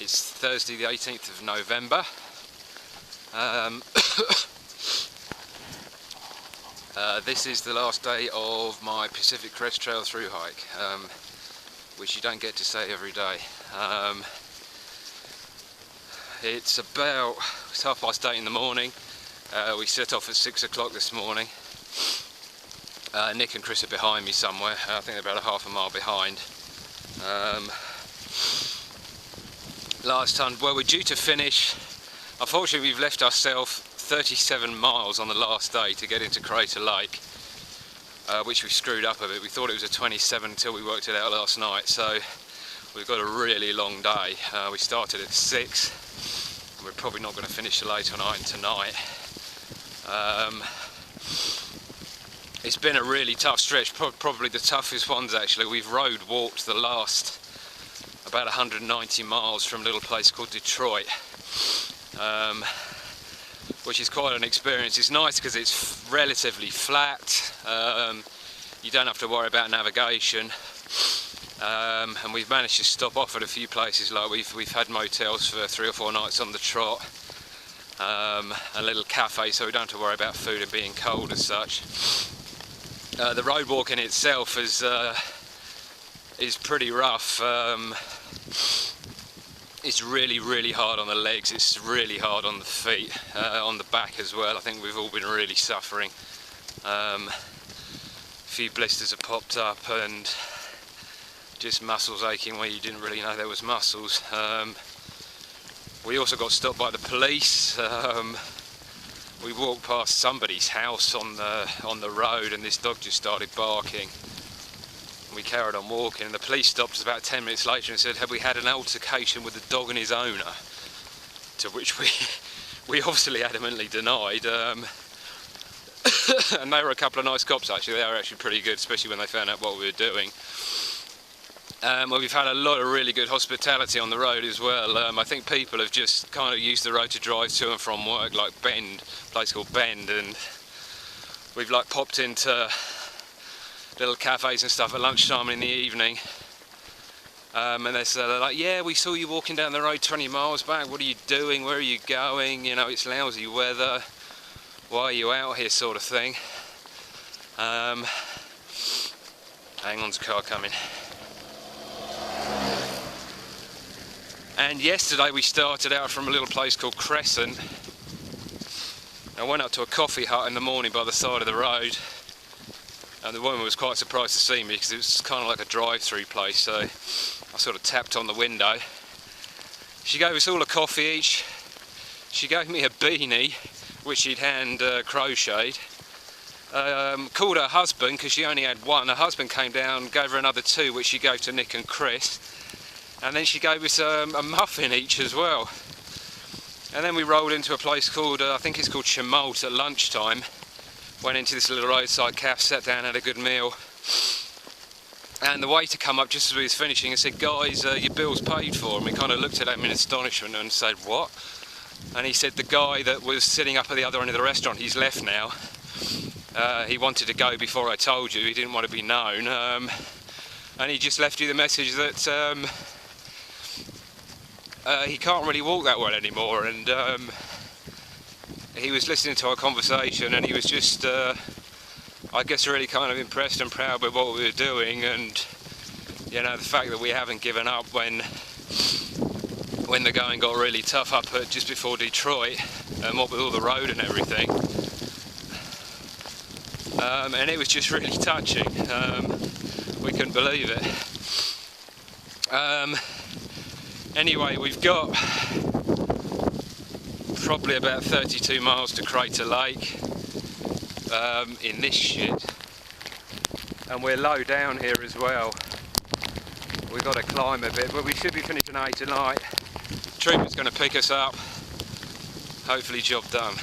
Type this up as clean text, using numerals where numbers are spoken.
It's Thursday the 18th of November. This is the last day of my Pacific Crest Trail through hike, which you don't get to say every day. It's 8:30 in the morning. We set off at 6 o'clock this morning. Nick and Chris are behind me somewhere. I think they're about a half a mile behind. Last time, well, we're due to finish. Unfortunately, we've left ourselves 37 miles on the last day to get into Crater Lake, which we screwed up a bit. We thought it was a 27 until we worked it out last night, so we've got a really long day. We started at 6, and we're probably not going to finish till later tonight. It's been a really tough stretch, probably the toughest ones actually. We've walked the last about 190 miles from a little place called Detroit, which is quite an experience. It's nice because it's relatively flat. You don't have to worry about navigation, and we've managed to stop off at a few places. Like we've had motels for 3 or 4 nights on the trot, a little cafe, so we don't have to worry about food and being cold as such. The road walking itself is pretty rough. It's really hard on the legs, it's really hard on the feet, on the back as well. I think we've all been really suffering. A few blisters have popped up and just muscles aching where you didn't really know there was muscles. We also got stopped by the police. We walked past somebody's house on the road and this dog just started barking. We carried on walking and the police stopped us about 10 minutes later and said, have we had an altercation with the dog and his owner? To which we obviously adamantly denied. And they were a couple of nice cops actually. They were actually pretty good, especially when they found out what we were doing. Well, we've had a lot of really good hospitality on the road as well. I think people have just kind of used the road to drive to and from work, like Bend, a place called Bend, and we've like popped into little cafes and stuff at lunchtime and in the evening, and they're like, yeah, we saw you walking down the road 20 miles back, what are you doing, where are you going, you know, it's lousy weather, why are you out here, sort of thing. Hang on, there's a car coming. And yesterday we started out from a little place called Crest. I went up to a coffee hut in the morning by the side of the road, and the woman was quite surprised to see me because it was kind of like a drive-through place, so I sort of tapped on the window. She gave us all a coffee each. She gave me a beanie which she'd hand crocheted. Called her husband because she only had one. Her husband came down, gave her another 2 which she gave to Nick and Chris. And then she gave us a muffin each as well. And then we rolled into a place called, I think it's called Chemult, at lunchtime. Went into this little roadside cafe, sat down, had a good meal. And the waiter come up just as we was finishing and said, guys, your bill's paid for. And we kind of looked at him in astonishment and said, what? And he said the guy that was sitting up at the other end of the restaurant, he's left now. He wanted to go before I told you, he didn't want to be known. And he just left you the message that he can't really walk that well anymore, and he was listening to our conversation and he was just, I guess, really kind of impressed and proud with what we were doing, and you know, the fact that we haven't given up when the going got really tough up at just before Detroit, and what with all the road and everything. And it was just really touching. We couldn't believe it. Anyway, we've got probably about 32 miles to Crater Lake in this shit, and we're low down here as well. We've got to climb a bit, but we should be finishing 8 tonight. Trooper's going to pick us up. Hopefully job done.